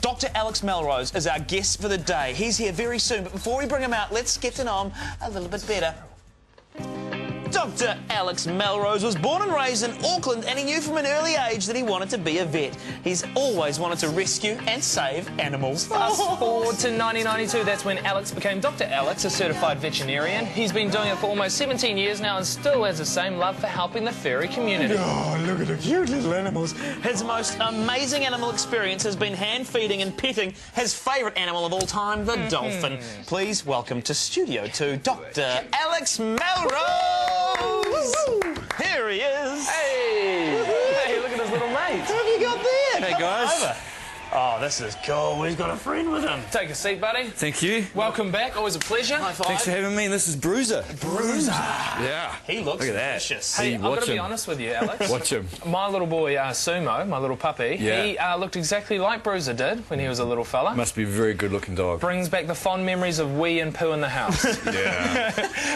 Dr. Alex Melrose is our guest for the day. He's here very soon, but before we bring him out, let's get to know him a little bit better. Dr. Alex Melrose was born and raised in Auckland, and he knew from an early age that he wanted to be a vet. He's always wanted to rescue and save animals. Fast forward to 1992, that's when Alex became Dr. Alex, a certified veterinarian. He's been doing it for almost 17 years now and still has the same love for helping the furry community. Oh, look at the cute little animals. His most amazing animal experience has been hand feeding and petting his favourite animal of all time, the dolphin. Please welcome to Studio 2, Dr. Alex Melrose. Here he is. Hey! Hey, look at his little mate. What have you got there? Hey, guys. Over. Oh, this is cool. He's got a friend with him. Take a seat, buddy. Thank you. Welcome back. Always a pleasure. High five. Thanks for having me. This is Bruiser. Bruiser. Yeah. He looks Look at that. vicious. Hey, I've got watch to be him. honest with you, Alex. Watch him. My little boy, Sumo, my little puppy, Yeah. he looked exactly like Bruiser did when he was a little fella. Must be a very good-looking dog. Brings back the fond memories of wee and poo in the house. Yeah.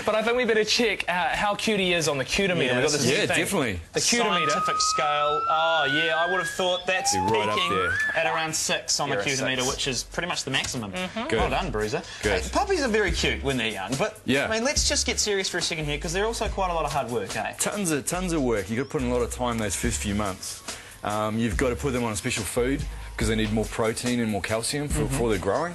But I think we better check how cute he is on the cutometer. Yeah, We've got this yeah, new thing. definitely. The cutometer. Scientific scale. Oh, yeah, I would have thought that's Be right up peaking there. at around 6 on You're the a cutometer, 6. which is pretty much the maximum. Good. Well done, Bruiser. Good. Hey, puppies are very cute when they're young, but Yeah. I mean, let's just get serious for a second here, because they're also quite a lot of hard work, eh? Tons of work. You've got to put in a lot of time those first few months. You've got to put them on a special food because they need more protein and more calcium before they're growing.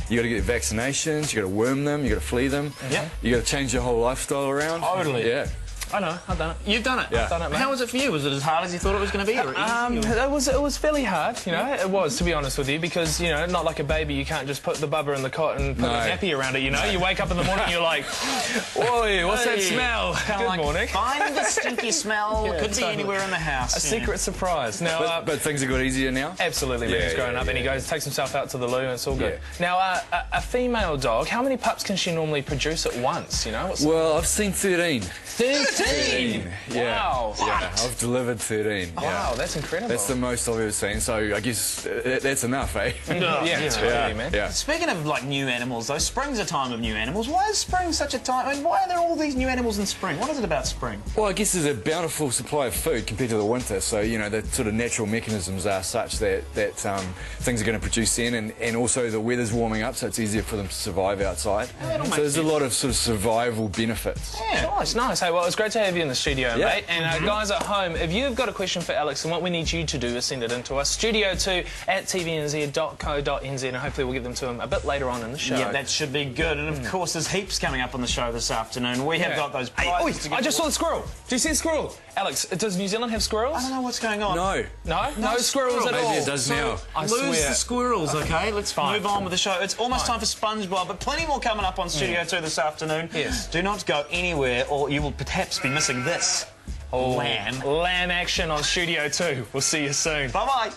You got to get vaccinations. You got to worm them. You got to flea them. Yep. You got to change your whole lifestyle around. Totally. Yeah. I know, I've done it. You've done it? Yeah. I've done it, mate. How was it for you? Was it as hard as you thought it was going to be? Or easy, or... It was fairly hard, you know. It was, to be honest with you, because, you know, not like a baby, you can't just put the bubba in the cot and put a nappy around it, you know. You wake up in the morning and you're like, oi, what's that smell? Kinda like, morning. Find the stinky smell. Yeah, Could be totally. anywhere in the house. A secret surprise. Now, But things have got easier now. absolutely, man. Yeah, He's growing yeah, up and he yeah. goes, takes himself out to the loo and it's all good. Now, a female dog, how many pups can she normally produce at once, you know? What's Well, I've seen 13. 13! Yeah. Wow. Yeah, I've delivered 13. Wow, that's incredible. That's the most I've ever seen, so I guess that's enough, eh? yeah, totally, man. Yeah. Speaking of, like, new animals, though, spring's a time of new animals. Why is spring such a time? I mean, why are there all these new animals in spring? What is it about spring? Well, I guess there's a bountiful supply of food compared to the winter, so, you know, the sort of natural mechanisms are such that things are going to produce then, and also the weather's warming up, so it's easier for them to survive outside. So there's a lot of sort of survival benefits. Yeah. Nice, nice. Hey, well, it's great to have you in the studio, Yeah. mate. And guys at home, if you've got a question for Alex, then what we need you to do is send it in to us, studio2@tvnz.co.nz, and hopefully we'll get them to him a bit later on in the show. Yeah, that should be good. And, of course, there's heaps coming up on the show this afternoon. We have got those prizes to I give just saw the squirrel. Do you see the squirrel? Alex, does New Zealand have squirrels? I don't know what's going on. No. No squirrels at all. Maybe it does now. I Lose swear. the squirrels, OK? Let's Fine. move on with the show. It's almost time for SpongeBob, but plenty more coming up on Studio 2 this afternoon. Yes. Do not go anywhere, or you will perhaps be missing this. Lamb. Lamb action on Studio 2. We'll see you soon. Bye-bye.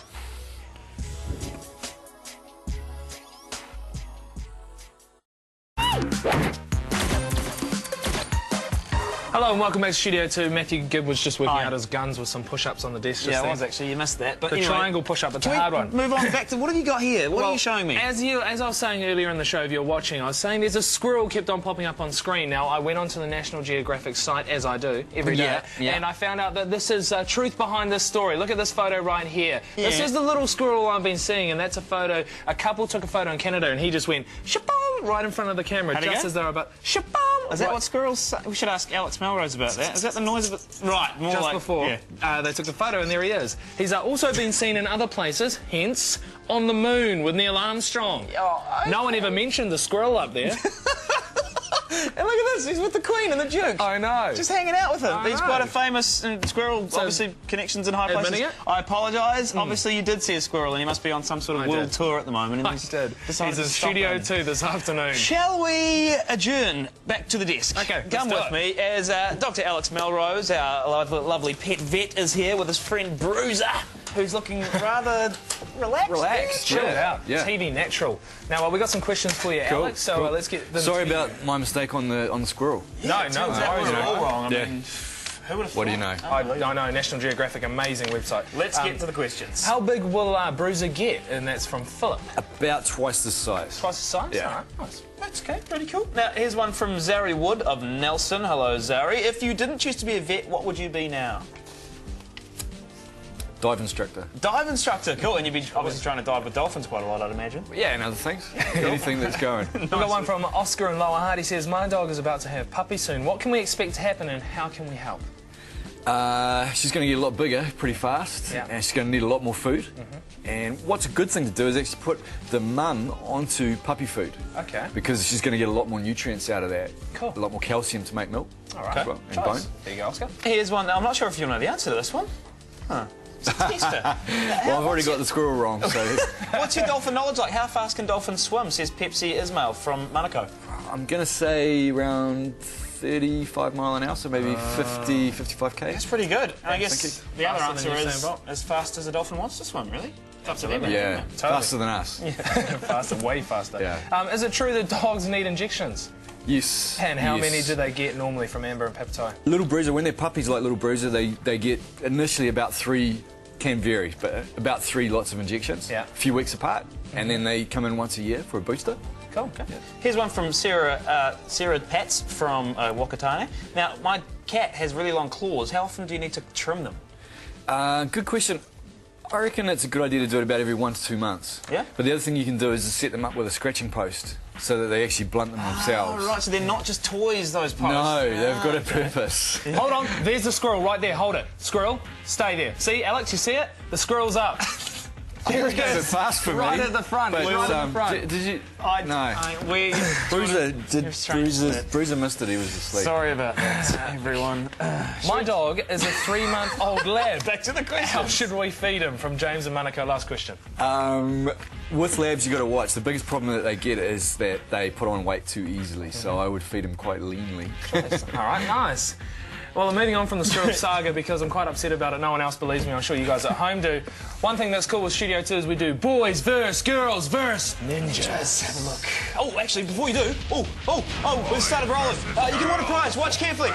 Hello and welcome back to Studio 2. Matthew Gibb was just working out his guns with some push-ups on the desk just Yeah, then. I was actually. You missed that. But The anyway, triangle push-up, it's a can hard we one. move on back to what have you got here? What are you showing me? As I was saying earlier in the show, if you're watching, I was saying there's a squirrel kept on popping up on screen. Now, I went onto the National Geographic site, as I do, every day, and I found out that this is truth behind this story. Look at this photo right here. Yeah. This is the little squirrel I've been seeing, and that's a photo. A couple took a photo in Canada, and he just went, Shih-Pom, right in front of the camera, How'd he just go? as they were about, Shih-Pom. Is that what squirrels say? We should ask Alex Melrose about that. Is that the noise of it? Right, more Just like... before Yeah. they took the photo, and there he is. He's also been seen in other places, hence on the moon with Neil Armstrong. Oh, okay. No one ever mentioned the squirrel up there. And look at this, he's with the Queen and the Duke. I know. Just hanging out with him. I He's know. quite a famous squirrel, obviously connections in high places. admitting it? I apologise. Obviously you did see a squirrel and he must be on some sort of world did. tour at the moment. And I he's did. decided He's in to stop Studio in. 2 this afternoon. Shall we adjourn back to the desk? Okay, Come let's with do me as Dr. Alex Melrose, our lovely pet vet, is here with his friend Bruiser, who's looking rather relaxed. Chill out. Yeah. TV natural. Now, well, we got some questions for you, Cool, Alex. So cool. let's get them. Sorry to you. about my mistake on the squirrel. No, Turns out worries, we're mate. all wrong. I Yeah. mean, who would have What do you thought? know? I know, National Geographic, amazing website. Let's get to the questions. How big will Bruiser get? And that's from Philip. About twice the size. Twice the size? Yeah. All right, nice. That's okay, pretty cool. Now, here's one from Zari Wood of Nelson. Hello, Zari. If you didn't choose to be a vet, what would you be now? Dive instructor. Dive instructor, cool. And you'd be obviously trying to dive with dolphins quite a lot, I'd imagine. Yeah, and other things. Anything that's going. We've got one from Oscar in Lower Heart. He says, my dog is about to have puppy soon. What can we expect to happen and how can we help? She's going to get a lot bigger pretty fast, and she's going to need a lot more food. And what's a good thing to do is actually put the mum onto puppy food. Okay. Because she's going to get a lot more nutrients out of that. Cool. A lot more calcium to make milk. All right. As well, and bone. There you go, Oscar. Here's one. I'm not sure if you know the answer to this one. Huh. It's a tester. Well, I've already got the squirrel wrong, so... What's your dolphin knowledge like? How fast can dolphins swim, says Pepsi Ismail from Manukau. I'm going to say around 35 mile an hour, so maybe 50, 55k. That's pretty good. And I guess the other Faster answer than is Usain Bolt. as fast as a dolphin wants to swim, really. It's up to them. Yeah, faster than us. Faster, way faster. Yeah. Is it true that dogs need injections? Yes. And how yes. many do they get normally from Amber and Papatai? Little Bruiser, when they're puppies like Little Bruiser, they get initially about 3, can vary, but about 3 lots of injections, a few weeks apart, and then they come in once a year for a booster. Cool. Okay. Yeah. Here's one from Sarah Pats from Wakatane. Now, my cat has really long claws. How often do you need to trim them? Good question. I reckon it's a good idea to do it about every 1 to 2 months. Yeah? But the other thing you can do is to set them up with a scratching post so that they actually blunt them themselves. Oh, right, so they're not just toys, those posts. No, they've got a purpose. Hold on, there's the squirrel right there. Hold it. Squirrel, stay there. See, Alex, you see it? The squirrel's up. There it It's a bit is. fast for me. Right at the front. But, Right at the front. Did you? Bruiser missed it. He was asleep. Sorry about that, everyone. My dog is a 3-month-old lab. Back to the question. How should we feed him? From James and Manukau. Last question. With labs, you got to watch. The biggest problem that they get is that they put on weight too easily. So I would feed them quite leanly. All right, nice. Well, I'm moving on from the squirrel saga because I'm quite upset about it. No one else believes me. I'm sure you guys at home do. One thing that's cool with Studio 2 is we do boys versus girls versus ninjas. Let's have a look. Oh, actually, before you do, we started rolling. You can win a prize. Watch carefully.